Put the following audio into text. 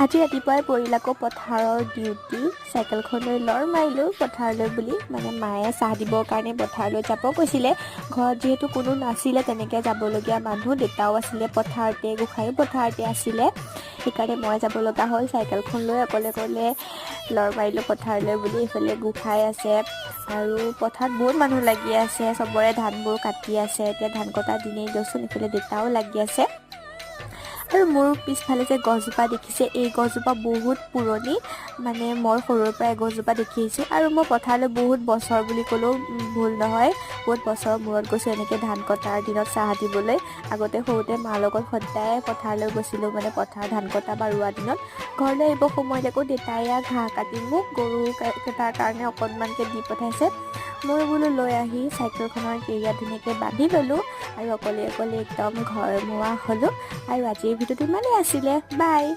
আজি ৰাতিপুৱাই পৰিল আকৌ পথাৰৰ ডিউটি। চাইকেলখন লৈ লৰ মাৰিলোঁ পথাৰলৈ বুলি, মানে মায়ে চাহ দিবৰ কাৰণে পথাৰলৈ যাব কৈছিলে। ঘৰত যিহেতু কোনো নাছিলে তেনেকৈ যাবলগীয়া মানুহ, দেউতাও আছিলে পথাৰতে, গোসাঁইও পথাৰতে আছিলে, সেইকাৰণে মই যাব লগা হ'ল। চাইকেলখন লৈ অকলে অকলে লৰ মাৰিলোঁ পথাৰলৈ বুলি। এইফালে গোসাঁই আছে আৰু পথাৰত বহুত মানুহ লাগি আছে, চবৰে ধানবোৰ কাটি আছে। এতিয়া ধান কটা দিনেই দিয়কচোন, ইফালে দেউতাও লাগি আছে। আৰু মোৰ পিছফালে যে গছজোপা দেখিছে, এই গছজোপা বহুত পুৰণি, মানে মই সৰুৰ পৰা গছজোপা দেখি আহিছোঁ। আৰু মই পথাৰলৈ বহুত বছৰ বুলি ক'লেও ভুল নহয়, বহুত বছৰৰ মূৰত গৈছোঁ এনেকৈ ধান কটাৰ দিনত চাহ দিবলৈ। আগতে সৰুতে মাৰ লগত সদায় পথাৰলৈ গৈছিলোঁ, মানে পথাৰ ধান কটা বা ৰোৱা দিনত। ঘৰলৈ আহিব সময়ত আকৌ দেউতাই ঘাঁহ কাটি মোক গৰু কেইটাৰ কাৰণে অকণমানকৈ দি পঠাইছে। মই বোলো লৈ আহি চাইকেলখনৰ কেৰিয়াত ধুনীয়াকৈ বান্ধি ল'লোঁ আৰু অকলে অকলে একদম ঘৰ মোৱা হ'লোঁ। আৰু আজিৰ ভিডিঅ'টো ইমানেই আছিলে, বাই।